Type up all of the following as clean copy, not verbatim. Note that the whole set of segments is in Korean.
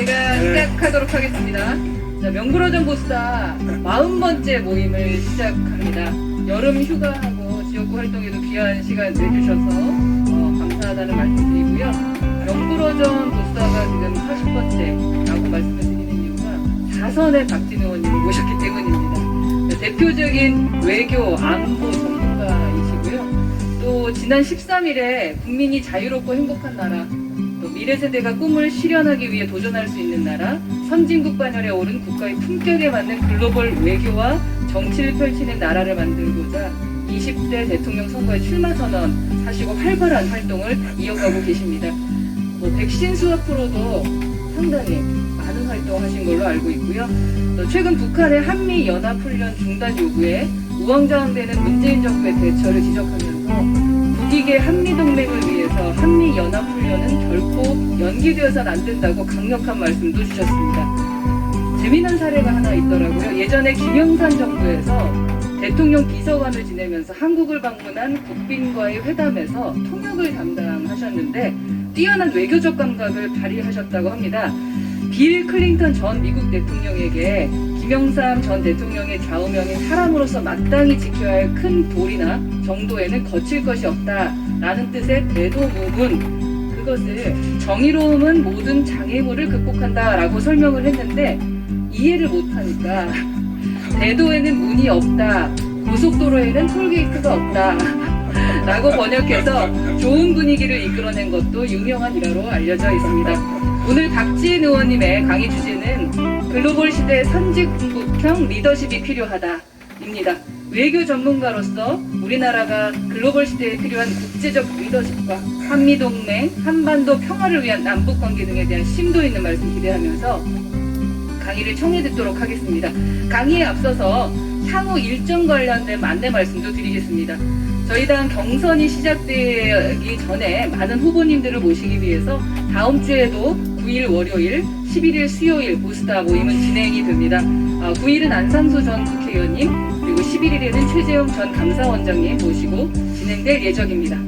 저희가 시작하도록 하겠습니다. 자, 명불허전 보수다 40번째 모임을 시작합니다. 여름 휴가하고 지역구 활동에도 귀한 시간 내주셔서 감사하다는 말씀드리고요. 명불허전 보수다가 지금 40번째라고 말씀을 드리는 이유가 사선의 박진 의원님을 모셨기 때문입니다. 대표적인 외교, 안보 전문가이시고요. 또 지난 13일에 국민이 자유롭고 행복한 나라, 또 미래 세대가 꿈을 실현하기 위해 도전할 수 있는 나라, 선진국 반열에 오른 국가의 품격에 맞는 글로벌 외교와 정치를 펼치는 나라를 만들고자 20대 대통령 선거에 출마 선언하시고 활발한 활동을 이어가고 계십니다. 백신 수확으로도 상당히 많은 활동하신 걸로 알고 있고요. 또 최근 북한의 한미 연합훈련 중단 요구에 우왕좌왕되는 문재인 정부의 대처를 지적하면서 국익의 한미동맹을 위해서 한미연합훈련은 결코 연기되어서는 안 된다고 강력한 말씀도 주셨습니다. 재미난 사례가 하나 있더라고요. 예전에 김영삼 정부에서 대통령 비서관을 지내면서 한국을 방문한 국빈과의 회담에서 통역을 담당하셨는데 뛰어난 외교적 감각을 발휘하셨다고 합니다. 빌 클린턴 전 미국 대통령에게 김영삼 전 대통령의 좌우명인 사람으로서 마땅히 지켜야 할 큰 도리나 정도에는 거칠 것이 없다라는 뜻의 대도무문, 그것을 정의로움은 모든 장애물을 극복한다라고 설명을 했는데 이해를 못하니까 대도에는 문이 없다, 고속도로에는 톨게이트가 없다 라고 번역해서 좋은 분위기를 이끌어낸 것도 유명한 일화로 알려져 있습니다. 오늘 박지은 의원님의 강의 주제는 글로벌 시대의 선진국형 리더십이 필요하다입니다. 외교 전문가로서 우리나라가 글로벌 시대에 필요한 국제적 리더십과 한미동맹, 한반도 평화를 위한 남북관계 등에 대한 심도 있는 말씀 기대하면서 강의를 청해 듣도록 하겠습니다. 강의에 앞서서 향후 일정 관련된 안내 말씀도 드리겠습니다. 저희 당 경선이 시작되기 전에 많은 후보님들을 모시기 위해서 다음 주에도 9일 월요일, 11일 수요일 보수다 모임은 진행이 됩니다. 9일은 안상수 전 국회의원님, 그리고 11일에는 최재형 전 감사원장님 모시고 진행될 예정입니다.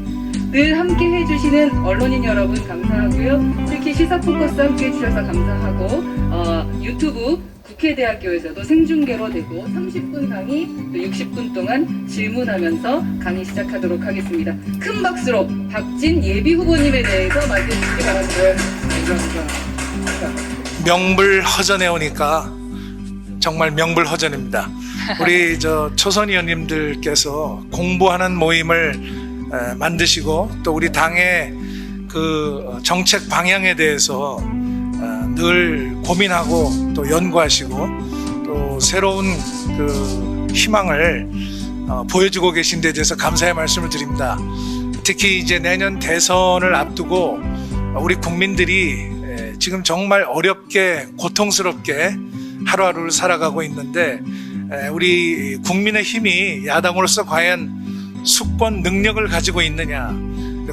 늘 함께 해주시는 언론인 여러분 감사하고요. 특히 시사포커스 함께 해주셔서 감사하고 유튜브 국회대학교에서도 생중계로 되고 30분 강의, 또 60분 동안 질문하면서 강의 시작하도록 하겠습니다. 큰 박수로 박진 예비 후보님에 대해서 말씀해주시기 바랍니다. 감사합니다. 명불허전에 오니까 정말 명불허전입니다. 우리 초선 의원님들께서 공부하는 모임을 만드시고 또 우리 당의 그 정책 방향에 대해서 늘 고민하고 또 연구하시고 또 새로운 그 희망을 보여주고 계신 데 대해서 감사의 말씀을 드립니다. 특히 이제 내년 대선을 앞두고 우리 국민들이 지금 정말 어렵게 고통스럽게 하루하루를 살아가고 있는데 우리 국민의힘이 야당으로서 과연 수권 능력을 가지고 있느냐,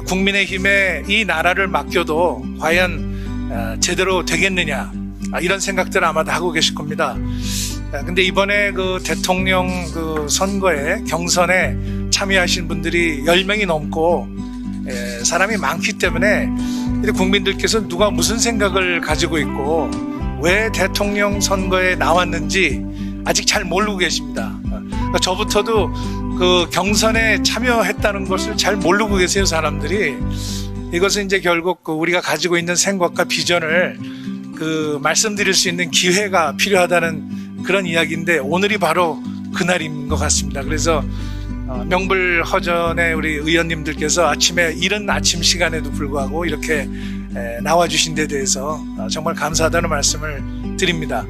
국민의힘에 이 나라를 맡겨도 과연 제대로 되겠느냐, 이런 생각들을 아마도 하고 계실 겁니다. 근데 이번에 그 대통령 그 선거에 경선에 참여하신 분들이 10명이 넘고 사람이 많기 때문에 국민들께서 누가 무슨 생각을 가지고 있고 왜 대통령 선거에 나왔는지 아직 잘 모르고 계십니다. 저부터도 그 경선에 참여했다는 것을 잘 모르고 계세요, 사람들이. 이것은 이제 결국 우리가 가지고 있는 생각과 비전을 그 말씀드릴 수 있는 기회가 필요하다는 그런 이야기인데 오늘이 바로 그날인 것 같습니다. 그래서 명불허전에 우리 의원님들께서 아침에 이른 아침 시간에도 불구하고 이렇게 나와주신 데 대해서 정말 감사하다는 말씀을 드립니다.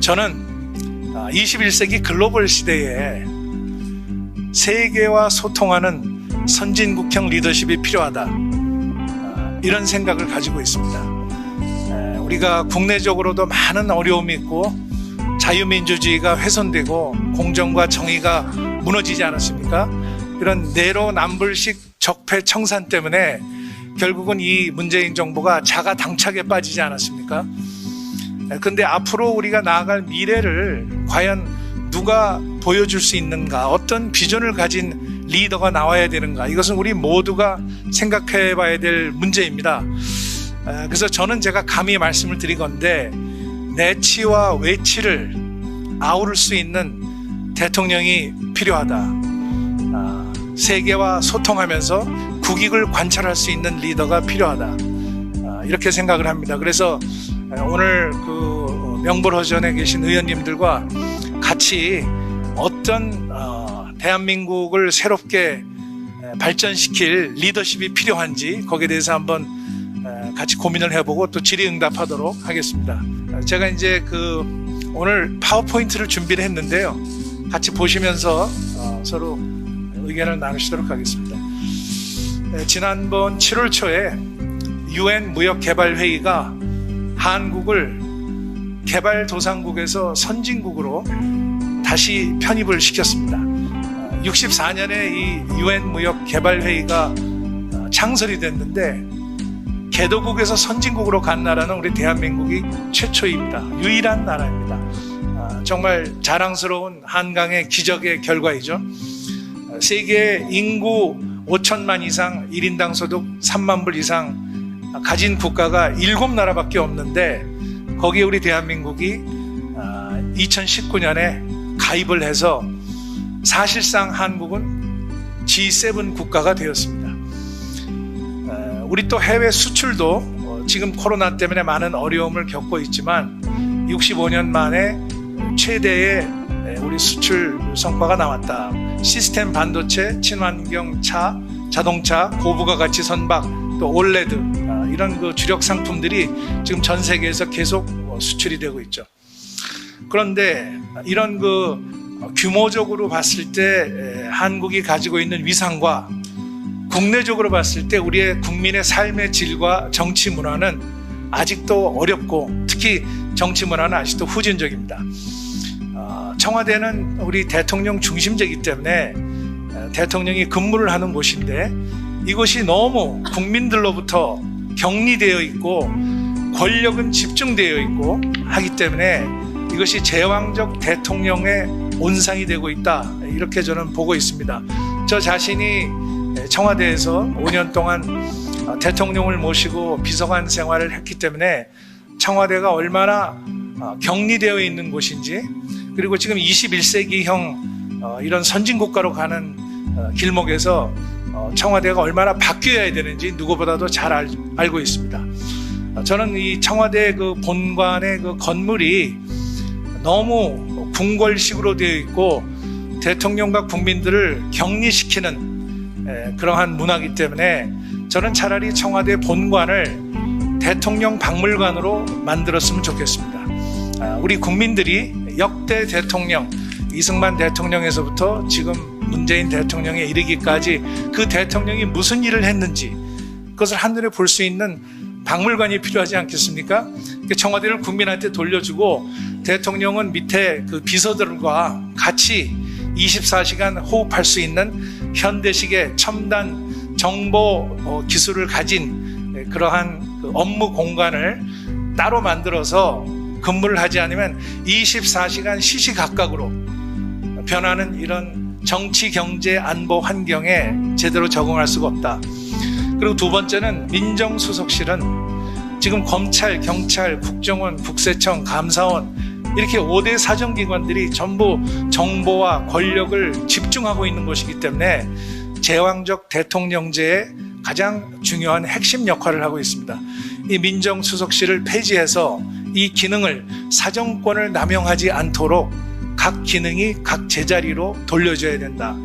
저는 21세기 글로벌 시대에 세계와 소통하는 선진국형 리더십이 필요하다, 이런 생각을 가지고 있습니다. 우리가 국내적으로도 많은 어려움이 있고 자유민주주의가 훼손되고 공정과 정의가 무너지지 않았습니까? 이런 내로남불식 적폐청산 때문에 결국은 이 문재인 정부가 자가당착에 빠지지 않았습니까? 근데 앞으로 우리가 나아갈 미래를 과연 누가 보여줄 수 있는가, 어떤 비전을 가진 리더가 나와야 되는가, 이것은 우리 모두가 생각해 봐야 될 문제입니다. 그래서 저는 제가 감히 말씀을 드리건데 내치와 외치를 아우를 수 있는 대통령이 필요하다. 세계와 소통하면서 국익을 관찰할 수 있는 리더가 필요하다. 이렇게 생각을 합니다. 그래서 오늘 그 명불허전에 계신 의원님들과 같이 어떤 대한민국을 새롭게 발전시킬 리더십이 필요한지 거기에 대해서 한번 같이 고민을 해보고 또 질의응답하도록 하겠습니다. 제가 이제 오늘 파워포인트를 준비를 했는데요. 같이 보시면서 서로 의견을 나누시도록 하겠습니다. 지난번 7월 초에 UN 무역개발회의가 한국을 개발도상국에서 선진국으로 다시 편입을 시켰습니다. 64년에 이 UN 무역개발회의가 창설이 됐는데 개도국에서 선진국으로 간 나라는 우리 대한민국이 최초입니다. 유일한 나라입니다. 정말 자랑스러운 한강의 기적의 결과이죠. 세계 인구 5천만 이상, 1인당 소득 3만 불 이상 가진 국가가 7나라밖에 없는데 거기에 우리 대한민국이 2019년에 가입을 해서 사실상 한국은 G7 국가가 되었습니다. 우리 또 해외 수출도 지금 코로나 때문에 많은 어려움을 겪고 있지만 65년 만에 최대의 우리 수출 성과가 나왔다. 시스템 반도체, 친환경 차, 자동차, 고부가 가치 선박, 또 올레드 이런 그 주력 상품들이 지금 전 세계에서 계속 수출이 되고 있죠. 그런데 이런 규모적으로 봤을 때 한국이 가지고 있는 위상과 국내적으로 봤을 때 우리의 국민의 삶의 질과 정치 문화는 아직도 어렵고 특히 정치 문화는 아직도 후진적입니다. 청와대는 우리 대통령 중심제이기 때문에 대통령이 근무를 하는 곳인데 이곳이 너무 국민들로부터 격리되어 있고 권력은 집중되어 있고 하기 때문에 이것이 제왕적 대통령의 온상이 되고 있다. 이렇게 저는 보고 있습니다. 저 자신이 청와대에서 5년 동안 대통령을 모시고 비서관 생활을 했기 때문에 청와대가 얼마나 격리되어 있는 곳인지 그리고 지금 21세기형 이런 선진국가로 가는 길목에서 청와대가 얼마나 바뀌어야 되는지 누구보다도 잘 알고 있습니다. 저는 이 청와대 본관의 건물이 너무 궁궐식으로 되어 있고 대통령과 국민들을 격리시키는 그러한 문화이기 때문에 저는 차라리 청와대 본관을 대통령 박물관으로 만들었으면 좋겠습니다. 우리 국민들이 역대 대통령 이승만 대통령에서부터 지금 문재인 대통령에 이르기까지 그 대통령이 무슨 일을 했는지 그것을 한눈에 볼 수 있는 박물관이 필요하지 않겠습니까? 청와대를 국민한테 돌려주고 대통령은 밑에 비서들과 같이 24시간 호흡할 수 있는 현대식의 첨단 정보 기술을 가진 그러한 업무 공간을 따로 만들어서 근무를 하지 않으면 24시간 시시각각으로 변하는 이런 정치, 경제, 안보 환경에 제대로 적응할 수가 없다. 그리고 두 번째는 민정수석실은 지금 검찰, 경찰, 국정원, 국세청, 감사원 이렇게 5대 사정기관들이 전부 정보와 권력을 집중하고 있는 곳이기 때문에 제왕적 대통령제의 가장 중요한 핵심 역할을 하고 있습니다. 이 민정수석실을 폐지해서 이 기능을 사정권을 남용하지 않도록 각 기능이 각 제자리로 돌려줘야 된다.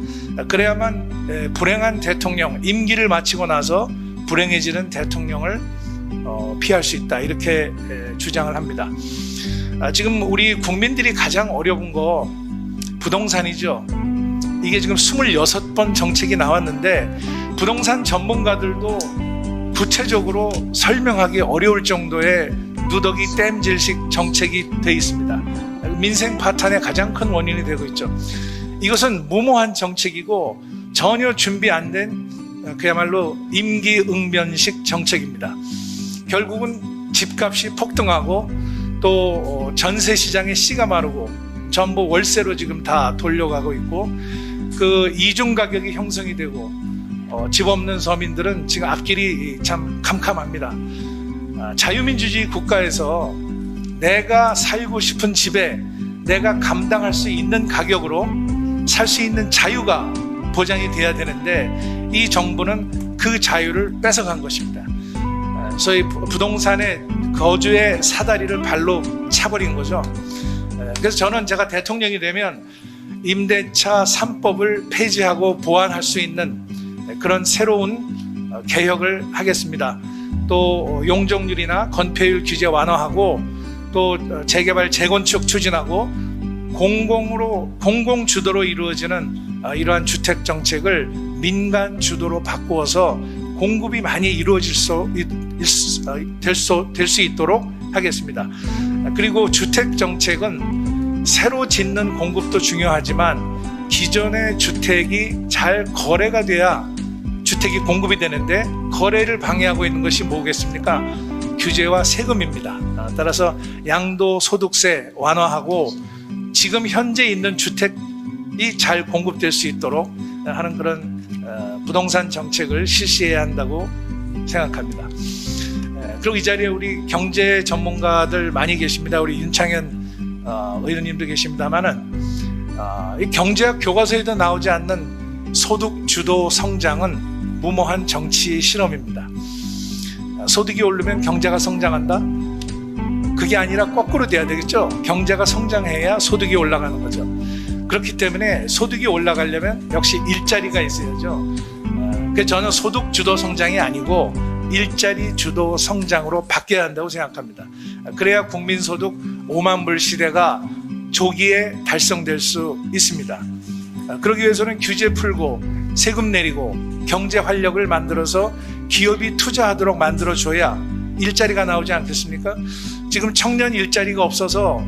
그래야만 불행한 대통령, 임기를 마치고 나서 불행해지는 대통령을 피할 수 있다. 이렇게 주장을 합니다. 지금 우리 국민들이 가장 어려운 거 부동산이죠. 이게 지금 26번 정책이 나왔는데 부동산 전문가들도 구체적으로 설명하기 어려울 정도의 누더기 땜질식 정책이 되어 있습니다. 민생 파탄의 가장 큰 원인이 되고 있죠. 이것은 무모한 정책이고 전혀 준비 안 된 그야말로 임기응변식 정책입니다. 결국은 집값이 폭등하고 또 전세 시장의 씨가 마르고 전부 월세로 지금 다 돌려가고 있고 그 이중 가격이 형성이 되고 집 없는 서민들은 지금 앞길이 참 캄캄합니다. 자유민주주의 국가에서 내가 살고 싶은 집에 내가 감당할 수 있는 가격으로 살 수 있는 자유가 보장이 돼야 되는데 이 정부는 그 자유를 뺏어간 것입니다. 소위 부동산의 거주의 사다리를 발로 차버린 거죠. 그래서 저는 제가 대통령이 되면 임대차 3법을 폐지하고 보완할 수 있는 그런 새로운 개혁을 하겠습니다. 또 용적률이나 건폐율 규제 완화하고 또 재개발 재건축 추진하고 공공 주도로 이루어지는 이러한 주택 정책을 민간 주도로 바꾸어서 공급이 많이 이루어질 될 수 있도록 하겠습니다. 그리고 주택 정책은 새로 짓는 공급도 중요하지만 기존의 주택이 잘 거래가 돼야 주택이 공급이 되는데 거래를 방해하고 있는 것이 뭐겠습니까? 규제와 세금입니다. 따라서 양도소득세 완화하고 지금 현재 있는 주택이 잘 공급될 수 있도록 하는 그런 부동산 정책을 실시해야 한다고 생각합니다. 그리고 이 자리에 우리 경제 전문가들 많이 계십니다. 우리 윤창현 의원님도 계십니다만은 이 경제학 교과서에도 나오지 않는 소득 주도 성장은 무모한 정치 실험입니다. 소득이 오르면 경제가 성장한다? 그게 아니라 거꾸로 돼야 되겠죠. 경제가 성장해야 소득이 올라가는 거죠. 그렇기 때문에 소득이 올라가려면 역시 일자리가 있어야죠. 그래서 저는 소득 주도 성장이 아니고 일자리 주도 성장으로 바뀌어야 한다고 생각합니다. 그래야 국민소득 5만 불 시대가 조기에 달성될 수 있습니다. 그러기 위해서는 규제 풀고 세금 내리고 경제 활력을 만들어서 기업이 투자하도록 만들어줘야 일자리가 나오지 않겠습니까? 지금 청년 일자리가 없어서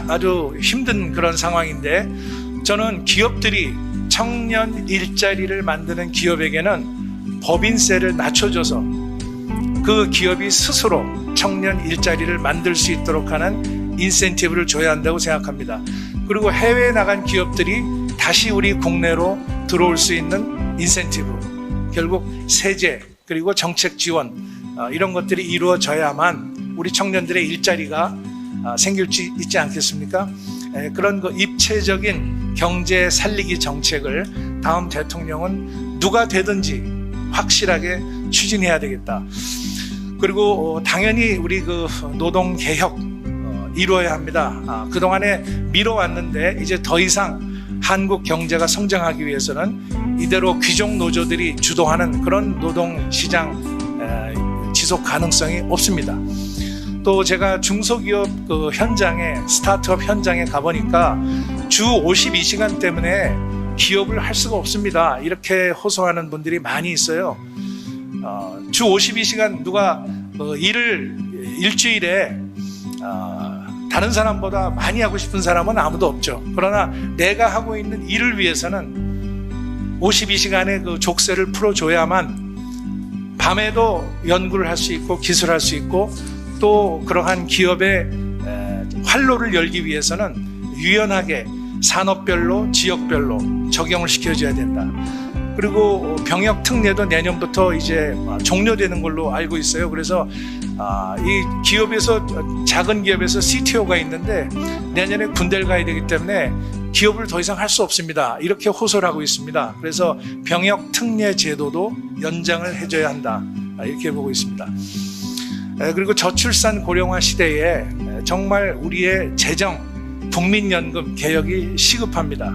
아주 힘든 그런 상황인데 저는 기업들이 청년 일자리를 만드는 기업에게는 법인세를 낮춰줘서 그 기업이 스스로 청년 일자리를 만들 수 있도록 하는 인센티브를 줘야 한다고 생각합니다. 그리고 해외에 나간 기업들이 다시 우리 국내로 들어올 수 있는 인센티브, 결국 세제 그리고 정책 지원 이런 것들이 이루어져야만 우리 청년들의 일자리가 생길 수 있지 않겠습니까? 그런 그 입체적인 경제 살리기 정책을 다음 대통령은 누가 되든지 확실하게 추진해야 되겠다. 그리고 당연히 우리 그 노동 개혁 이루어야 합니다. 그동안에 미뤄왔는데 이제 더 이상 한국 경제가 성장하기 위해서는 이대로 귀족 노조들이 주도하는 그런 노동시장 지속 가능성이 없습니다. 또 제가 중소기업 그 현장에 스타트업 현장에 가보니까 주 52시간 때문에 기업을 할 수가 없습니다. 이렇게 호소하는 분들이 많이 있어요. 주 52시간 누가 일을 일주일에 다른 사람보다 많이 하고 싶은 사람은 아무도 없죠. 그러나 내가 하고 있는 일을 위해서는 52시간의 그 족쇄를 풀어줘야만 밤에도 연구를 할 수 있고 기술할 수 있고 또 그러한 기업의 활로를 열기 위해서는 유연하게 산업별로 지역별로 적용을 시켜줘야 된다. 그리고 병역 특례도 내년부터 이제 종료되는 걸로 알고 있어요. 그래서 이 기업에서 작은 기업에서 CTO가 있는데 내년에 군대를 가야 되기 때문에 기업을 더 이상 할 수 없습니다. 이렇게 호소를 하고 있습니다. 그래서 병역 특례 제도도 연장을 해줘야 한다. 이렇게 보고 있습니다. 그리고 저출산 고령화 시대에 정말 우리의 재정, 국민연금 개혁이 시급합니다.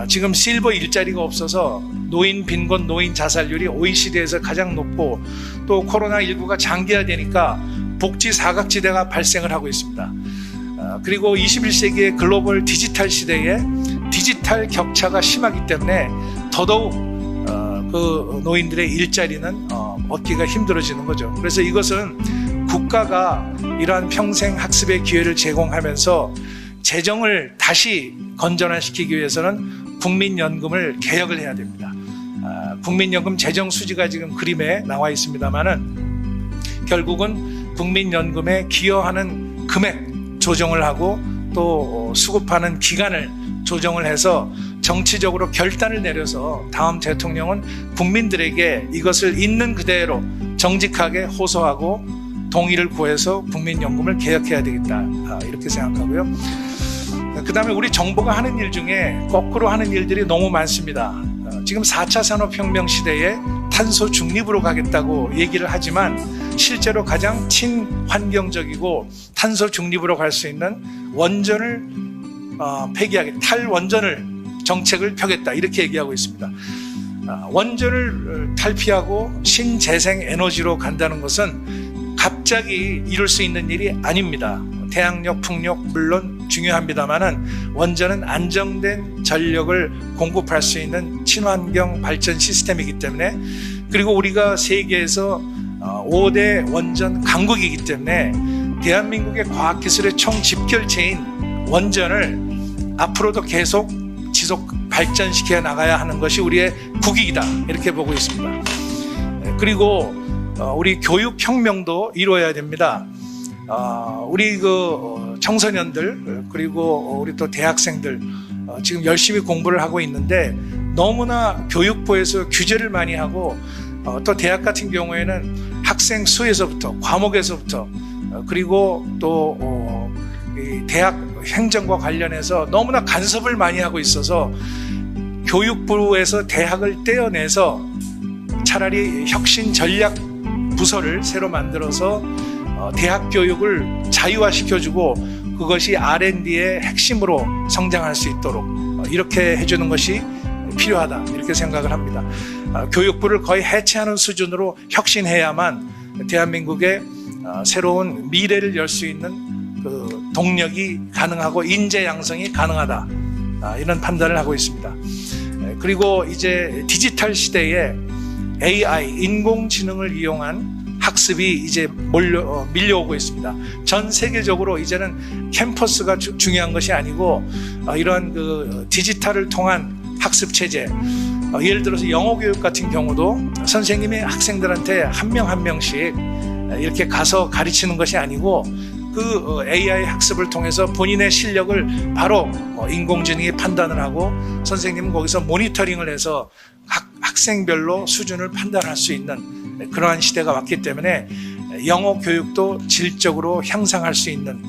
지금 실버 일자리가 없어서 노인 빈곤, 노인 자살률이 OECD에서 가장 높고 또 코로나19가 장기화되니까 복지 사각지대가 발생을 하고 있습니다. 그리고 21세기의 글로벌 디지털 시대에 디지털 격차가 심하기 때문에 더더욱 그 노인들의 일자리는 얻기가 힘들어지는 거죠. 그래서 이것은 국가가 이러한 평생 학습의 기회를 제공하면서 재정을 다시 건전화시키기 위해서는 국민연금을 개혁을 해야 됩니다. 국민연금 재정 수지가 지금 그림에 나와 있습니다만은 결국은 국민연금에 기여하는 금액 조정을 하고 또 수급하는 기간을 조정을 해서 정치적으로 결단을 내려서 다음 대통령은 국민들에게 이것을 있는 그대로 정직하게 호소하고 동의를 구해서 국민연금을 개혁해야 되겠다, 이렇게 생각하고요. 그 다음에 우리 정부가 하는 일 중에 거꾸로 하는 일들이 너무 많습니다. 지금 4차 산업혁명 시대에 탄소 중립으로 가겠다고 얘기를 하지만 실제로 가장 친환경적이고 탄소 중립으로 갈 수 있는 원전을 폐기하겠다, 탈원전을 정책을 펴겠다, 이렇게 얘기하고 있습니다. 원전을 탈피하고 신재생 에너지로 간다는 것은 갑자기 이룰 수 있는 일이 아닙니다. 태양력, 풍력 물론 중요합니다만은 원전은 안정된 전력을 공급할 수 있는 친환경 발전 시스템이기 때문에, 그리고 우리가 세계에서 5대 원전 강국이기 때문에 대한민국의 과학기술의 총집결체인 원전을 앞으로도 계속 지속 발전시켜 나가야 하는 것이 우리의 국익이다, 이렇게 보고 있습니다. 그리고 우리 교육혁명도 이루어야 됩니다. 우리 청소년들, 그리고 우리 또 대학생들 지금 열심히 공부를 하고 있는데 너무나 교육부에서 규제를 많이 하고, 또 대학 같은 경우에는 학생 수에서부터, 과목에서부터, 그리고 또 대학 행정과 관련해서 너무나 간섭을 많이 하고 있어서 교육부에서 대학을 떼어내서 차라리 혁신 전략 부서를 새로 만들어서 대학 교육을 자유화시켜주고 그것이 R&D의 핵심으로 성장할 수 있도록 이렇게 해주는 것이 필요하다, 이렇게 생각을 합니다. 교육부를 거의 해체하는 수준으로 혁신해야만 대한민국의 새로운 미래를 열 수 있는 그 동력이 가능하고 인재 양성이 가능하다, 이런 판단을 하고 있습니다. 그리고 이제 디지털 시대에 AI, 인공지능을 이용한 학습이 이제 밀려오고 있습니다. 전 세계적으로 이제는 캠퍼스가 중요한 것이 아니고 이러한 그 디지털을 통한 학습 체제, 예를 들어서 영어 교육 같은 경우도 선생님이 학생들한테 한 명 한 명씩 이렇게 가서 가르치는 것이 아니고 그 AI 학습을 통해서 본인의 실력을 바로 인공지능이 판단을 하고 선생님은 거기서 모니터링을 해서 학생별로 수준을 판단할 수 있는 그러한 시대가 왔기 때문에 영어 교육도 질적으로 향상할 수 있는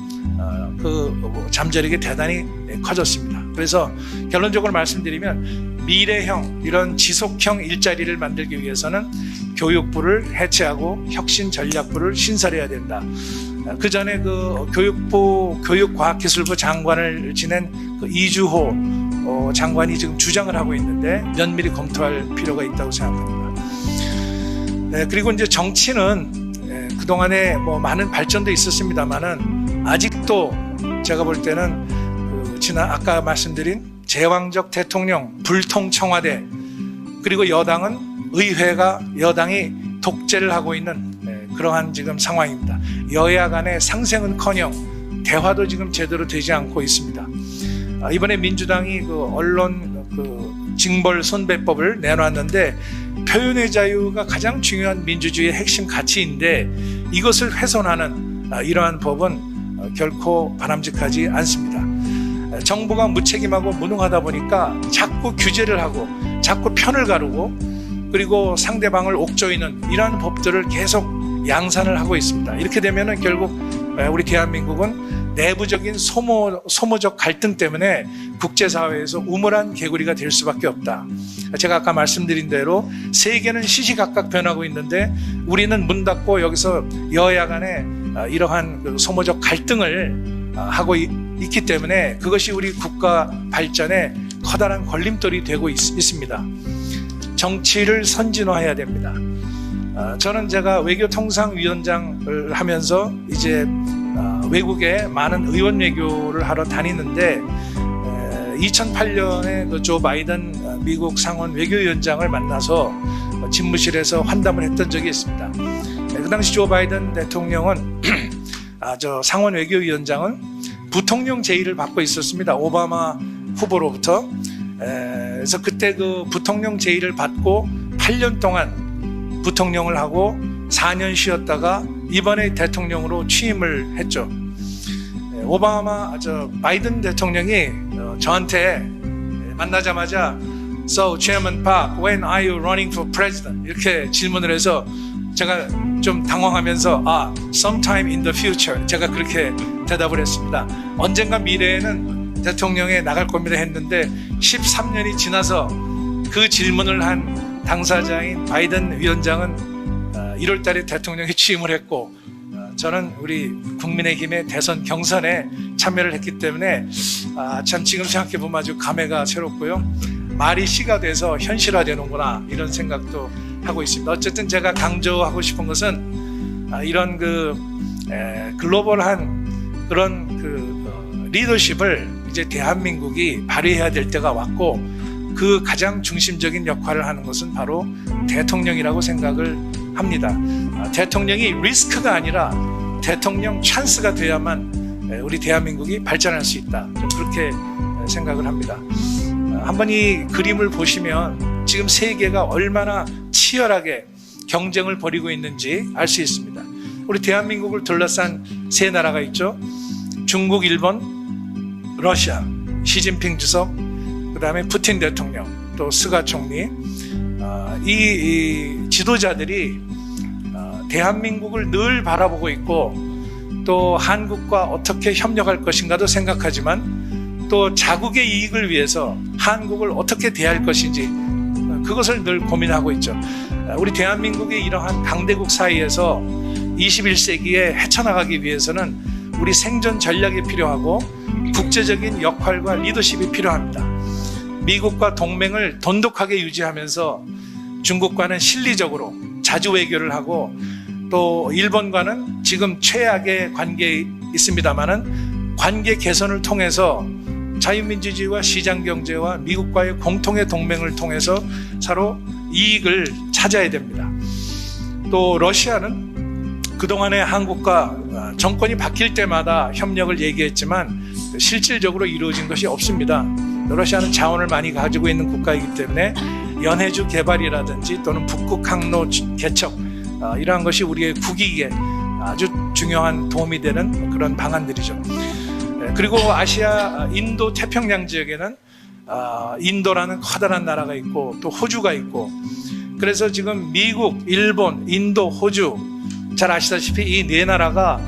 그 잠재력이 대단히 커졌습니다. 그래서 결론적으로 말씀드리면 미래형, 이런 지속형 일자리를 만들기 위해서는 교육부를 해체하고 혁신전략부를 신설해야 된다. 그 전에 그 교육부 교육과학기술부 장관을 지낸 그 이주호 장관이 지금 주장을 하고 있는데 면밀히 검토할 필요가 있다고 생각합니다. 그리고 이제 정치는 그동안에 뭐 많은 발전도 있었습니다만은 아직도 제가 볼 때는 아까 말씀드린 제왕적 대통령, 불통 청와대, 그리고 여당은 의회가 여당이 독재를 하고 있는 그러한 지금 상황입니다. 여야 간의 상생은커녕 대화도 지금 제대로 되지 않고 있습니다. 이번에 민주당이 그 언론 징벌 손배법을 내놨는데 표현의 자유가 가장 중요한 민주주의의 핵심 가치인데 이것을 훼손하는 이러한 법은 결코 바람직하지 않습니다. 정부가 무책임하고 무능하다 보니까 자꾸 규제를 하고 자꾸 편을 가르고 그리고 상대방을 옥조이는 이러한 법들을 계속 양산을 하고 있습니다. 이렇게 되면은 결국 우리 대한민국은 내부적인 소모적 갈등 때문에 국제사회에서 우물한 개구리가 될 수밖에 없다. 제가 아까 말씀드린 대로 세계는 시시각각 변하고 있는데 우리는 문 닫고 여기서 여야 간에 이러한 그 소모적 갈등을 하고 있기 때문에 그것이 우리 국가 발전에 커다란 걸림돌이 되고 있습니다. 정치를 선진화해야 됩니다. 저는 제가 외교통상위원장을 하면서 이제 외국에 많은 의원 외교를 하러 다니는데 2008년에 그 조 바이든 미국 상원 외교위원장을 만나서 집무실에서 환담을 했던 적이 있습니다. 그 당시 조 바이든 대통령은 상원 외교위원장은 부통령 제의를 받고 있었습니다. 오바마 후보로부터. 그래서 그때 그 부통령 제의를 받고 8년 동안 부통령을 하고 4년 쉬었다가 이번에 대통령으로 취임을 했죠. 바이든 대통령이 저한테 만나자마자 So Chairman Park, when are you running for president? 이렇게 질문을 해서 제가 좀 당황하면서 sometime in the future 제가 그렇게 대답을 했습니다. 언젠가 미래에는 대통령에 나갈 겁니다 했는데 13년이 지나서 그 질문을 한 당사자인 바이든 위원장은 1월 달에 대통령에 취임을 했고 저는 우리 국민의힘의 대선 경선에 참여를 했기 때문에 참 지금 생각해보면 아주 감회가 새롭고요. 말이 시가 돼서 현실화되는구나 이런 생각도 하고 있습니다. 어쨌든 제가 강조하고 싶은 것은 이런 글로벌한 그런 리더십을 이제 대한민국이 발휘해야 될 때가 왔고 그 가장 중심적인 역할을 하는 것은 바로 대통령이라고 생각을 합니다. 대통령이 리스크가 아니라 대통령 찬스가 돼야만 우리 대한민국이 발전할 수 있다. 그렇게 생각을 합니다. 한번 이 그림을 보시면 지금 세계가 얼마나 치열하게 경쟁을 벌이고 있는지 알 수 있습니다. 우리 대한민국을 둘러싼 세 나라가 있죠. 중국, 일본, 러시아, 시진핑 주석, 그 다음에 푸틴 대통령, 또 스가 총리. 이 지도자들이 대한민국을 늘 바라보고 있고 또 한국과 어떻게 협력할 것인가도 생각하지만 또 자국의 이익을 위해서 한국을 어떻게 대할 것인지 그것을 늘 고민하고 있죠. 우리 대한민국의 이러한 강대국 사이에서 21세기에 헤쳐나가기 위해서는 우리 생존 전략이 필요하고 국제적인 역할과 리더십이 필요합니다. 미국과 동맹을 돈독하게 유지하면서 중국과는 실리적으로 자주 외교를 하고 또 일본과는 지금 최악의 관계에 있습니다만은 관계 개선을 통해서 자유민주주의와 시장경제와 미국과의 공통의 동맹을 통해서 서로 이익을 찾아야 됩니다. 또 러시아는 그동안에 한국과 정권이 바뀔 때마다 협력을 얘기했지만 실질적으로 이루어진 것이 없습니다. 러시아는 자원을 많이 가지고 있는 국가이기 때문에 연해주 개발이라든지 또는 북극 항로 개척 이러한 것이 우리의 국익에 아주 중요한 도움이 되는 그런 방안들이죠. 그리고 아시아 인도 태평양 지역에는 인도라는 커다란 나라가 있고 또 호주가 있고 그래서 지금 미국, 일본, 인도, 호주 잘 아시다시피 이 네 나라가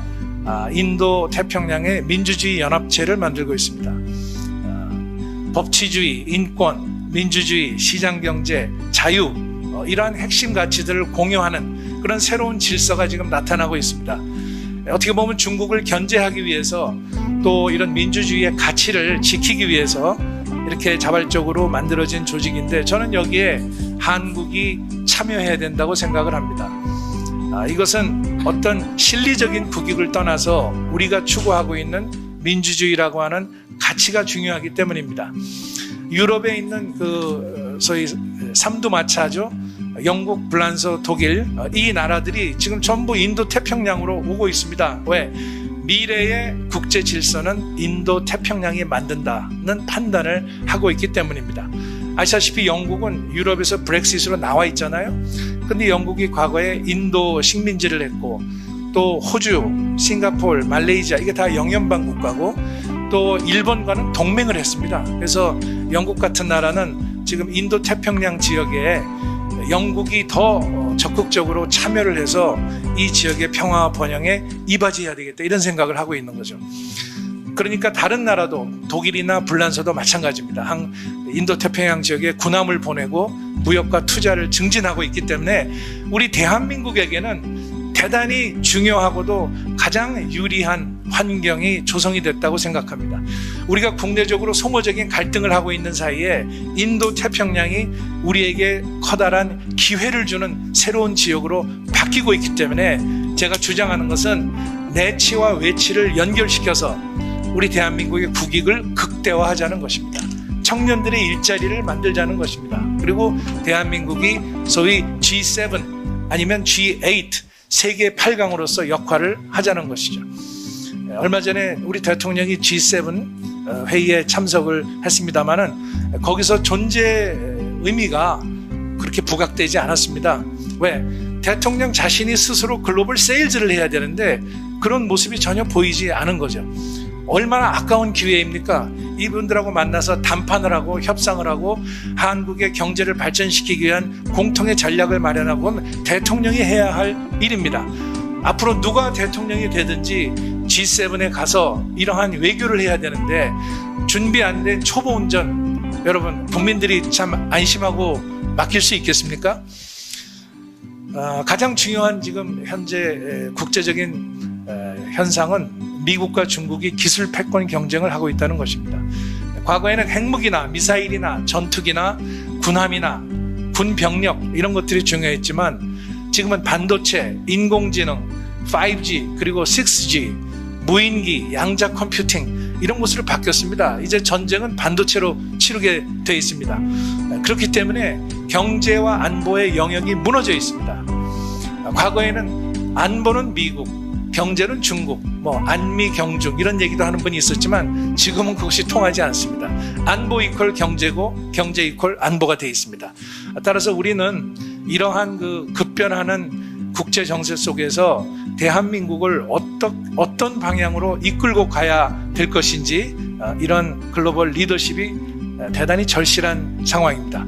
인도 태평양의 민주주의 연합체를 만들고 있습니다. 법치주의, 인권, 민주주의, 시장경제, 자유 이러한 핵심 가치들을 공유하는 그런 새로운 질서가 지금 나타나고 있습니다. 어떻게 보면 중국을 견제하기 위해서 또 이런 민주주의의 가치를 지키기 위해서 이렇게 자발적으로 만들어진 조직인데 저는 여기에 한국이 참여해야 된다고 생각을 합니다. 이것은 어떤 실리적인 국익을 떠나서 우리가 추구하고 있는 민주주의라고 하는 가치가 중요하기 때문입니다. 유럽에 있는 그 소위 삼두마차죠. 영국, 프랑스, 독일 이 나라들이 지금 전부 인도 태평양으로 오고 있습니다. 왜? 미래의 국제 질서는 인도 태평양이 만든다는 판단을 하고 있기 때문입니다. 아시다시피 영국은 유럽에서 브렉시트로 나와 있잖아요. 근데 영국이 과거에 인도 식민지를 했고 또 호주, 싱가포르, 말레이시아 이게 다 영연방 국가고 또 일본과는 동맹을 했습니다. 그래서 영국 같은 나라는 지금 인도 태평양 지역에 영국이 더 적극적으로 참여를 해서 이 지역의 평화와 번영에 이바지해야 되겠다 이런 생각을 하고 있는 거죠. 그러니까 다른 나라도 독일이나 불란서도 마찬가지입니다. 인도 태평양 지역에 군함을 보내고 무역과 투자를 증진하고 있기 때문에 우리 대한민국에게는 대단히 중요하고도 가장 유리한 환경이 조성이 됐다고 생각합니다. 우리가 국내적으로 소모적인 갈등을 하고 있는 사이에 인도 태평양이 우리에게 커다란 기회를 주는 새로운 지역으로 바뀌고 있기 때문에 제가 주장하는 것은 내치와 외치를 연결시켜서 우리 대한민국의 국익을 극대화하자는 것입니다. 청년들의 일자리를 만들자는 것입니다. 그리고 대한민국이 소위 G7 아니면 G8 세계 8강으로서 역할을 하자는 것이죠. 얼마 전에 우리 대통령이 G7 회의에 참석을 했습니다마는 거기서 존재 의미가 그렇게 부각되지 않았습니다. 왜? 대통령 자신이 스스로 글로벌 세일즈를 해야 되는데 그런 모습이 전혀 보이지 않은 거죠. 얼마나 아까운 기회입니까? 이분들하고 만나서 담판을 하고 협상을 하고 한국의 경제를 발전시키기 위한 공통의 전략을 마련하고 하면 대통령이 해야 할 일입니다. 앞으로 누가 대통령이 되든지 G7에 가서 이러한 외교를 해야 되는데 준비 안 된 초보 운전, 여러분 국민들이 참 안심하고 맡길 수 있겠습니까? 가장 중요한 지금 현재 국제적인 현상은 미국과 중국이 기술 패권 경쟁을 하고 있다는 것입니다. 과거에는 핵무기나 미사일이나 전투기나 군함이나 군 병력 이런 것들이 중요했지만 지금은 반도체, 인공지능, 5G 그리고 6G, 무인기, 양자 컴퓨팅 이런 것으로 바뀌었습니다. 이제 전쟁은 반도체로 치르게 되어 있습니다. 그렇기 때문에 경제와 안보의 영역이 무너져 있습니다. 과거에는 안보는 미국, 경제는 중국, 안미 경중 이런 얘기도 하는 분이 있었지만 지금은 그것이 통하지 않습니다. 안보 이퀄 경제고 경제 이퀄 안보가 되어 있습니다. 따라서 우리는 이러한 그 급변하는 국제 정세 속에서 대한민국을 어떤 방향으로 이끌고 가야 될 것인지 이런 글로벌 리더십이 대단히 절실한 상황입니다.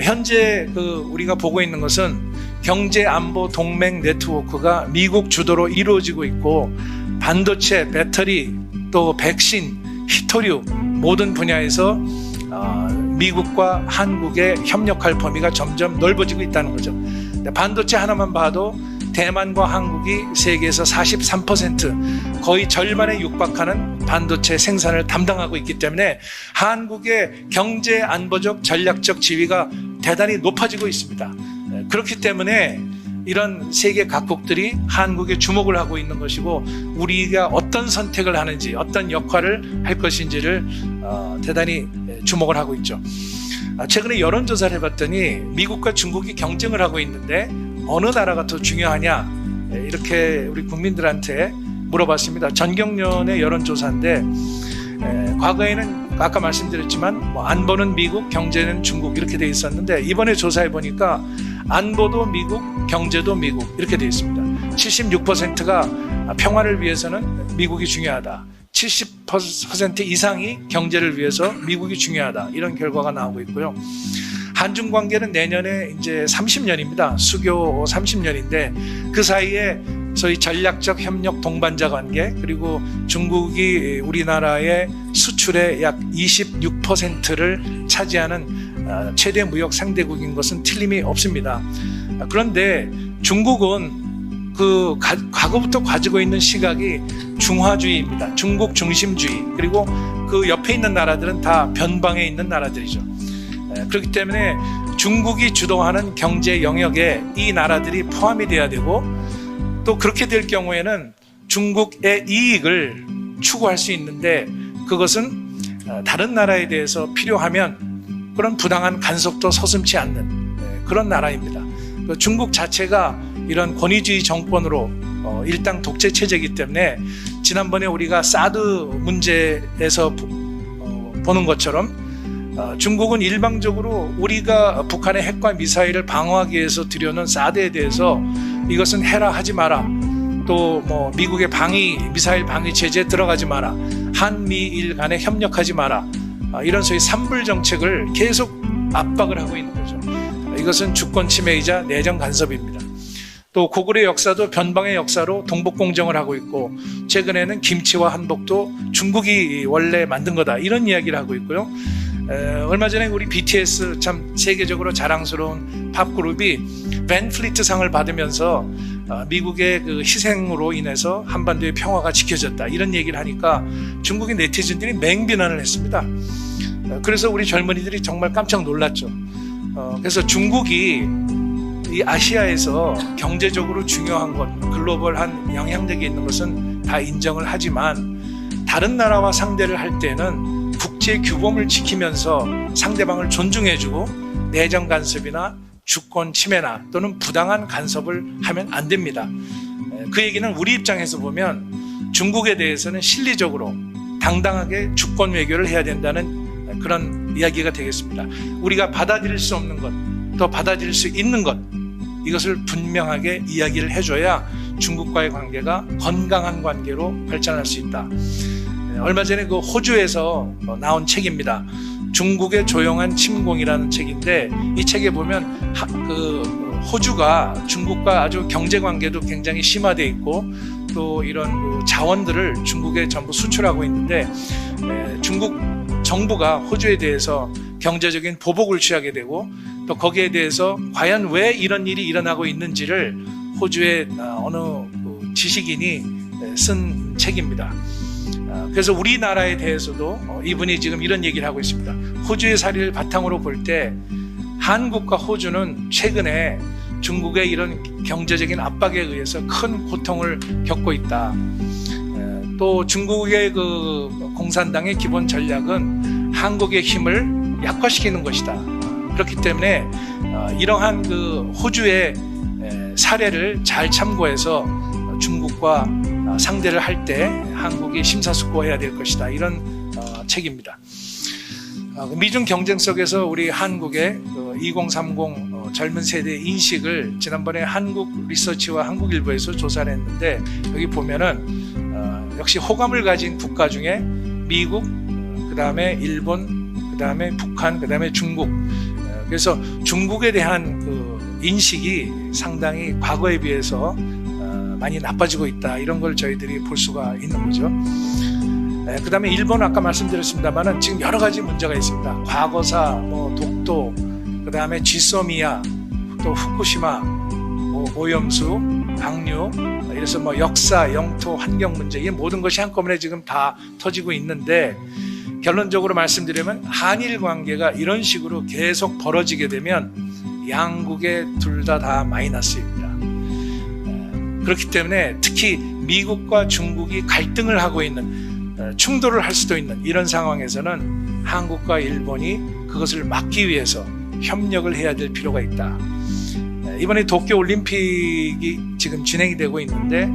현재 우리가 보고 있는 것은 경제 안보 동맹 네트워크가 미국 주도로 이루어지고 있고 반도체, 배터리, 또 백신, 히토류 모든 분야에서 미국과 한국의 협력할 범위가 점점 넓어지고 있다는 거죠. 반도체 하나만 봐도 대만과 한국이 세계에서 43% 거의 절반에 육박하는 반도체 생산을 담당하고 있기 때문에 한국의 경제 안보적 전략적 지위가 대단히 높아지고 있습니다. 그렇기 때문에 이런 세계 각국들이 한국에 주목을 하고 있는 것이고 우리가 어떤 선택을 하는지 어떤 역할을 할 것인지를 대단히 주목을 하고 있죠. 최근에 여론조사를 해봤더니 미국과 중국이 경쟁을 하고 있는데 어느 나라가 더 중요하냐 이렇게 우리 국민들한테 물어봤습니다. 전경련의 여론조사인데 과거에는 아까 말씀드렸지만 안보는 미국, 경제는 중국 이렇게 돼 있었는데 이번에 조사해 보니까 안보도 미국, 경제도 미국 이렇게 돼 있습니다. 76%가 평화를 위해서는 미국이 중요하다. 70% 이상이 경제를 위해서 미국이 중요하다. 이런 결과가 나오고 있고요. 한중 관계는 내년에 이제 30년입니다. 수교 30년인데 그 사이에 소위 전략적 협력 동반자 관계 그리고 중국이 우리나라의 수출의 약 26%를 차지하는 최대 무역 상대국인 것은 틀림이 없습니다. 그런데 중국은 과거부터 가지고 있는 시각이 중화주의입니다. 중국 중심주의 그리고 그 옆에 있는 나라들은 다 변방에 있는 나라들이죠. 그렇기 때문에 중국이 주도하는 경제 영역에 이 나라들이 포함이 돼야 되고 또 그렇게 될 경우에는 중국의 이익을 추구할 수 있는데 그것은 다른 나라에 대해서 필요하면 그런 부당한 간섭도 서슴지 않는 그런 나라입니다. 중국 자체가 이런 권위주의 정권으로 일당 독재 체제이기 때문에 지난번에 우리가 사드 문제에서 보는 것처럼 중국은 일방적으로 우리가 북한의 핵과 미사일을 방어하기 위해서 들여놓은 사드에 대해서 이것은 해라 하지 마라 또 미국의 미사일 방위 제재에 들어가지 마라 한미일 간에 협력하지 마라 이런 소위 삼불 정책을 계속 압박을 하고 있는 거죠. 이것은 주권 침해이자 내정 간섭입니다. 또 고구려 역사도 변방의 역사로 동북공정을 하고 있고 최근에는 김치와 한복도 중국이 원래 만든 거다 이런 이야기를 하고 있고요. 얼마 전에 우리 BTS 참 세계적으로 자랑스러운 팝그룹이 밴 플리트 상을 받으면서 미국의 그 희생으로 인해서 한반도의 평화가 지켜졌다 이런 얘기를 하니까 중국의 네티즌들이 맹비난을 했습니다. 그래서 우리 젊은이들이 정말 깜짝 놀랐죠. 그래서 중국이 이 아시아에서 경제적으로 중요한 것, 글로벌한 영향력이 있는 것은 다 인정을 하지만 다른 나라와 상대를 할 때는 국제 규범을 지키면서 상대방을 존중해주고 내정 간섭이나 주권 침해나 또는 부당한 간섭을 하면 안 됩니다. 그 얘기는 우리 입장에서 보면 중국에 대해서는 실리적으로 당당하게 주권 외교를 해야 된다는 그런 이야기가 되겠습니다. 우리가 받아들일 수 없는 것, 또 받아들일 수 있는 것 이것을 분명하게 이야기를 해줘야 중국과의 관계가 건강한 관계로 발전할 수 있다. 얼마 전에 그 호주에서 나온 책입니다. 중국의 조용한 침공이라는 책인데, 이 책에 보면 호주가 중국과 아주 경제 관계도 굉장히 심화되어 있고, 또 이런 그 자원들을 중국에 전부 수출하고 있는데, 중국 정부가 호주에 대해서 경제적인 보복을 취하게 되고, 또 거기에 대해서 과연 왜 이런 일이 일어나고 있는지를 호주의 어느 지식인이 쓴 책입니다. 그래서 우리나라에 대해서도 이분이 지금 이런 얘기를 하고 있습니다. 호주의 사례를 바탕으로 볼 때 한국과 호주는 최근에 중국의 이런 경제적인 압박에 의해서 큰 고통을 겪고 있다. 또 중국의 그 공산당의 기본 전략은 한국의 힘을 약화시키는 것이다. 그렇기 때문에 이러한 그 호주의 사례를 잘 참고해서 중국과 상대를 할 때 한국이 심사숙고해야 될 것이다. 이런 책입니다. 미중 경쟁 속에서 우리 한국의 2030 젊은 세대의 인식을 지난번에 한국 리서치와 한국일보에서 조사를 했는데, 여기 보면은 역시 호감을 가진 국가 중에 미국, 그 다음에 일본, 그 다음에 북한, 그 다음에 중국. 그래서 중국에 대한 그 인식이 상당히 과거에 비해서 많이 나빠지고 있다. 이런 걸 저희들이 볼 수가 있는 거죠. 그 다음에 일본 아까 말씀드렸습니다만은 지금 여러 가지 문제가 있습니다. 과거사, 독도, 그 다음에 지소미아, 또 후쿠시마, 오염수, 방류, 이래서 역사, 영토, 환경 문제, 이 모든 것이 한꺼번에 지금 다 터지고 있는데, 결론적으로 말씀드리면 한일 관계가 이런 식으로 계속 벌어지게 되면 양국의 둘 다 마이너스입니다. 그렇기 때문에 특히 미국과 중국이 갈등을 하고 있는, 충돌을 할 수도 있는 이런 상황에서는 한국과 일본이 그것을 막기 위해서 협력을 해야 될 필요가 있다. 이번에 도쿄올림픽이 지금 진행이 되고 있는데,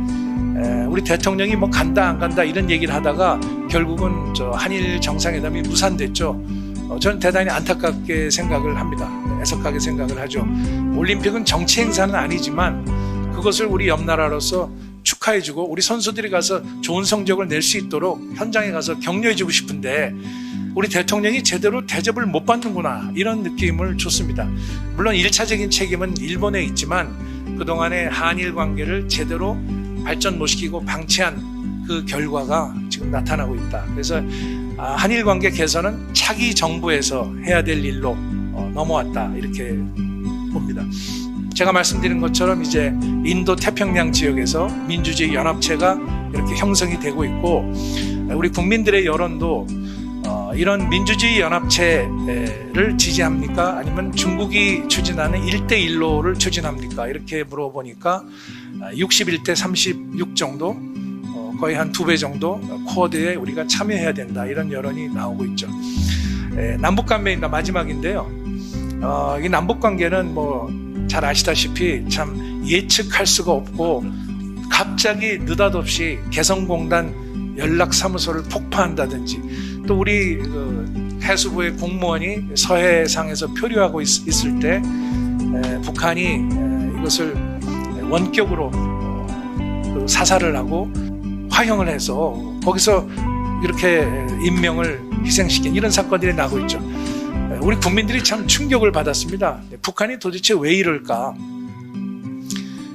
우리 대통령이 간다 안 간다 이런 얘기를 하다가 결국은 한일 정상회담이 무산됐죠. 저는 대단히 안타깝게 생각을 합니다. 애석하게 생각을 하죠. 올림픽은 정치 행사는 아니지만 그것을 우리 옆나라로서 축하해주고 우리 선수들이 가서 좋은 성적을 낼 수 있도록 현장에 가서 격려해주고 싶은데, 우리 대통령이 제대로 대접을 못 받는구나, 이런 느낌을 줬습니다. 물론 1차적인 책임은 일본에 있지만 그동안의 한일 관계를 제대로 발전 못 시키고 방치한 그 결과가 지금 나타나고 있다. 그래서 한일 관계 개선은 차기 정부에서 해야 될 일로 넘어왔다, 이렇게 봅니다. 제가 말씀드린 것처럼 이제 인도 태평양 지역에서 민주주의 연합체가 이렇게 형성이 되고 있고, 우리 국민들의 여론도 이런 민주주의 연합체를 지지합니까? 아니면 중국이 추진하는 1대1로를 추진합니까? 이렇게 물어보니까 61대 36 정도, 거의 한 2배 정도 쿼드에 우리가 참여해야 된다, 이런 여론이 나오고 있죠. 남북관계입니다. 마지막인데요. 이 남북관계는 잘 아시다시피 참 예측할 수가 없고, 갑자기 느닷없이 개성공단 연락사무소를 폭파한다든지, 또 우리 해수부의 공무원이 서해상에서 표류하고 있을 때 북한이 이것을 원격으로 사살을 하고 화형을 해서 거기서 이렇게 인명을 희생시킨 이런 사건들이 나고 있죠. 우리 국민들이 참 충격을 받았습니다. 북한이 도대체 왜 이럴까?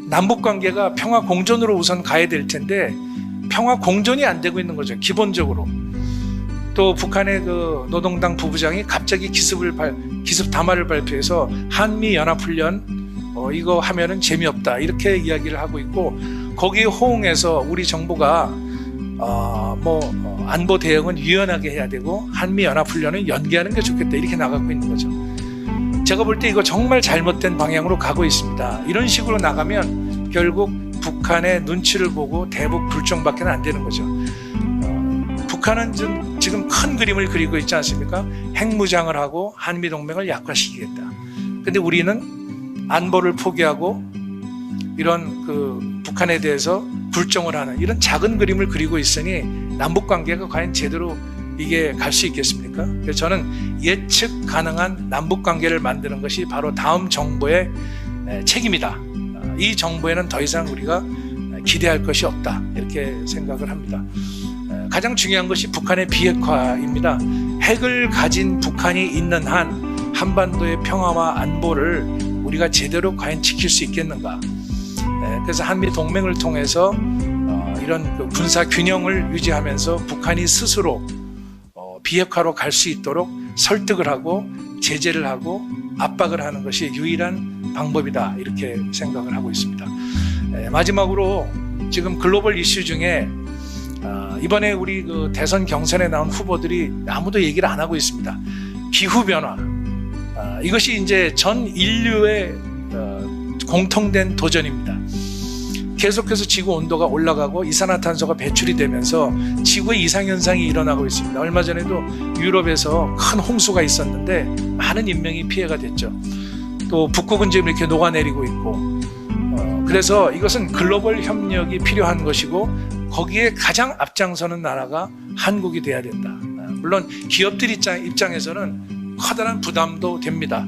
남북관계가 평화 공존으로 우선 가야 될 텐데 평화 공존이 안 되고 있는 거죠, 기본적으로. 또 북한의 그 노동당 부부장이 갑자기 기습 담화를 발표해서 한미 연합훈련 이거 하면은 재미없다, 이렇게 이야기를 하고 있고, 거기에 호응해서 우리 정부가 안보 대응은 유연하게 해야 되고 한미 연합훈련은 연기하는 게 좋겠다, 이렇게 나가고 있는 거죠. 제가 볼 때 이거 정말 잘못된 방향으로 가고 있습니다. 이런 식으로 나가면 결국 북한의 눈치를 보고 대북 불정밖에 안 되는 거죠. 북한은 지금 큰 그림을 그리고 있지 않습니까? 핵무장을 하고 한미동맹을 약화시키겠다. 근데 우리는 안보를 포기하고 이런 북한에 대해서 불정을 하는 이런 작은 그림을 그리고 있으니 남북관계가 과연 제대로 이게 갈 수 있겠습니까? 그래서 저는 예측 가능한 남북관계를 만드는 것이 바로 다음 정부의 책임이다. 이 정부에는 더 이상 우리가 기대할 것이 없다 이렇게 생각을 합니다. 가장 중요한 것이 북한의 비핵화입니다. 핵을 가진 북한이 있는 한 한반도의 평화와 안보를 우리가 제대로 과연 지킬 수 있겠는가. 그래서 한미 동맹을 통해서 이런 그 군사 균형을 유지하면서 북한이 스스로 비핵화로 갈 수 있도록 설득을 하고 제재를 하고 압박을 하는 것이 유일한 방법이다 이렇게 생각을 하고 있습니다. 마지막으로 지금 글로벌 이슈 중에 이번에 우리 그 대선 경선에 나온 후보들이 아무도 얘기를 안 하고 있습니다. 기후변화, 이것이 이제 전 인류의 공통된 도전입니다. 계속해서 지구 온도가 올라가고 이산화탄소가 배출이 되면서 지구의 이상현상이 일어나고 있습니다. 얼마 전에도 유럽에서 큰 홍수가 있었는데 많은 인명이 피해가 됐죠. 또 북극은 지금 이렇게 녹아내리고 있고, 그래서 이것은 글로벌 협력이 필요한 것이고 거기에 가장 앞장서는 나라가 한국이 돼야 된다. 물론 기업들 입장에서는 커다란 부담도 됩니다.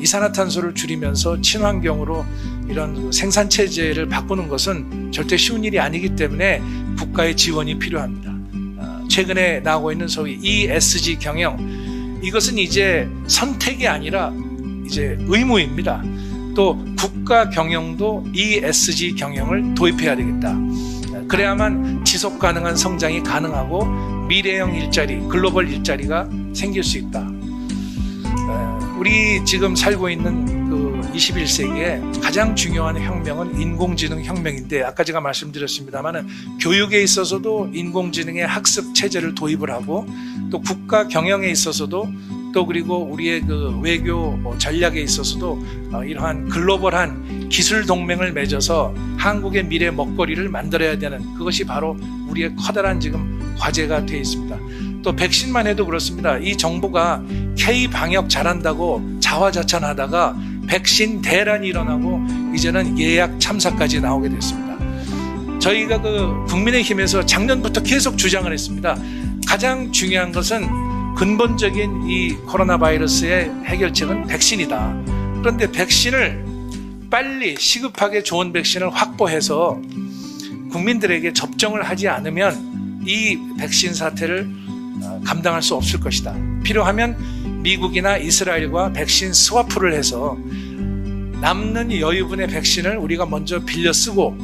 이산화탄소를 줄이면서 친환경으로 이런 생산 체제를 바꾸는 것은 절대 쉬운 일이 아니기 때문에 국가의 지원이 필요합니다. 최근에 나오고 있는 소위 ESG 경영, 이것은 이제 선택이 아니라 이제 의무입니다. 또 국가 경영도 ESG 경영을 도입해야 되겠다. 그래야만 지속 가능한 성장이 가능하고 미래형 일자리, 글로벌 일자리가 생길 수 있다. 우리 지금 살고 있는 그 21세기에 가장 중요한 혁명은 인공지능 혁명인데, 아까 제가 말씀드렸습니다만은 교육에 있어서도 인공지능의 학습 체제를 도입을 하고, 또 국가 경영에 있어서도, 또 그리고 우리의 그 외교 전략에 있어서도 이러한 글로벌한 기술 동맹을 맺어서 한국의 미래 먹거리를 만들어야 되는, 그것이 바로 우리의 커다란 지금 과제가 되어 있습니다. 또 백신만 해도 그렇습니다. 이 정부가 K 방역 잘한다고 자화자찬하다가 백신 대란이 일어나고 이제는 예약 참사까지 나오게 됐습니다. 저희가 그 국민의힘에서 작년부터 계속 주장을 했습니다. 가장 중요한 것은 근본적인 이 코로나 바이러스의 해결책은 백신이다. 그런데 백신을 빨리 시급하게 좋은 백신을 확보해서 국민들에게 접종을 하지 않으면 이 백신 사태를 감당할 수 없을 것이다. 필요하면 미국이나 이스라엘과 백신 스와프를 해서 남는 여유분의 백신을 우리가 먼저 빌려 쓰고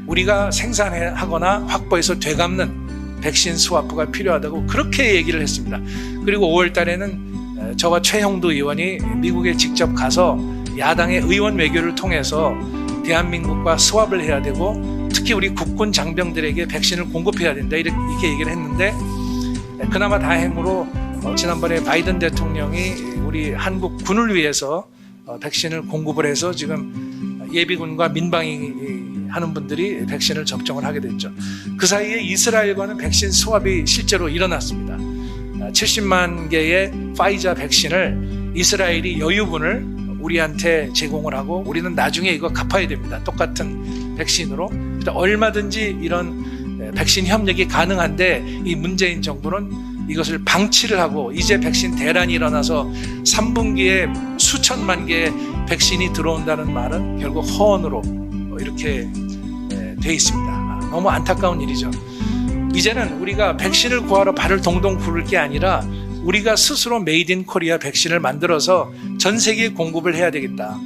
우리가 생산하거나 확보해서 되갚는 백신 스와프가 필요하다고 그렇게 얘기를 했습니다. 그리고 5월 달에는 저와 최형두 의원이 미국에 직접 가서 야당의 의원 외교를 통해서 대한민국과 스왑을 해야 되고 특히 우리 국군 장병들에게 백신을 공급해야 된다 이렇게 얘기를 했는데, 그나마 다행으로 지난번에 바이든 대통령이 우리 한국 군을 위해서 백신을 공급을 해서 지금 예비군과 민방위 하는 분들이 백신을 접종을 하게 됐죠. 그 사이에 이스라엘과는 백신 스왑이 실제로 일어났습니다. 70만 개의 파이자 백신을 이스라엘이 여유분을 우리한테 제공을 하고 우리는 나중에 이거 갚아야 됩니다. 똑같은 백신으로. 얼마든지 이런 백신 협력이 가능한데 이 문재인 정부는 이것을 방치를 하고 이제 백신 대란이 일어나서 3분기에 수천만 개의 백신이 들어온다는 말은 결국 허언으로 이렇게 돼 있습니다. 너무 안타까운 일이죠. 이제는 우리가 백신을 구하러 발을 동동 구를 게 아니라 우리가 스스로 메이드 인 코리아 백신을 만들어서 전 세계에 공급을 해야 되겠다.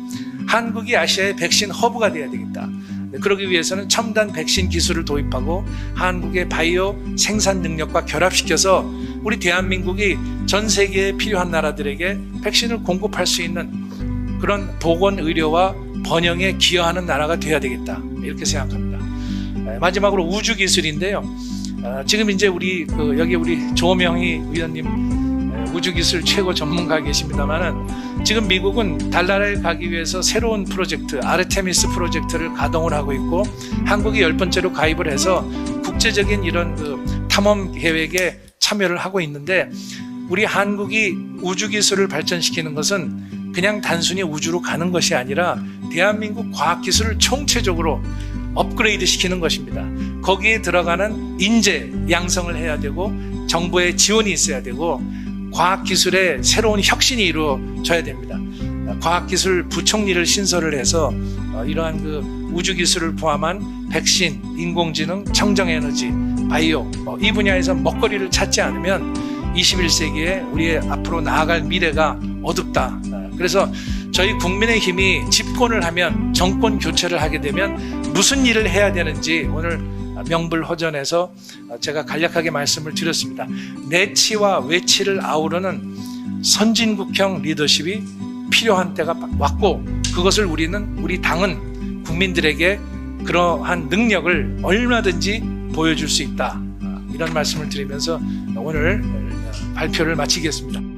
한국이 아시아의 백신 허브가 돼야 되겠다. 그러기 위해서는 첨단 백신 기술을 도입하고 한국의 바이오 생산 능력과 결합시켜서 우리 대한민국이 전 세계에 필요한 나라들에게 백신을 공급할 수 있는 그런 보건 의료와 번영에 기여하는 나라가 돼야 되겠다 이렇게 생각합니다. 마지막으로 우주 기술인데요. 지금 이제 여기 우리 조명희 위원님 우주기술 최고 전문가 계십니다만은 지금 미국은 달나라에 가기 위해서 새로운 프로젝트 아르테미스 프로젝트를 가동을 하고 있고 한국이 10번째로 가입을 해서 국제적인 이런 탐험 계획에 참여를 하고 있는데, 우리 한국이 우주기술을 발전시키는 것은 그냥 단순히 우주로 가는 것이 아니라 대한민국 과학기술을 총체적으로 업그레이드 시키는 것입니다. 거기에 들어가는 인재 양성을 해야 되고 정부의 지원이 있어야 되고 과학기술의 새로운 혁신이 이루어져야 됩니다. 과학기술 부총리를 신설을 해서 이러한 그 우주 기술을 포함한 백신, 인공지능, 청정에너지, 바이오 이 분야에서 먹거리를 찾지 않으면 21세기에 우리의 앞으로 나아갈 미래가 어둡다. 그래서 저희 국민의힘이 집권을 하면 정권 교체를 하게 되면 무슨 일을 해야 되는지 오늘 명불허전에서 제가 간략하게 말씀을 드렸습니다. 내치와 외치를 아우르는 선진국형 리더십이 필요한 때가 왔고 그것을 우리 당은 국민들에게 그러한 능력을 얼마든지 보여줄 수 있다. 이런 말씀을 드리면서 오늘 발표를 마치겠습니다.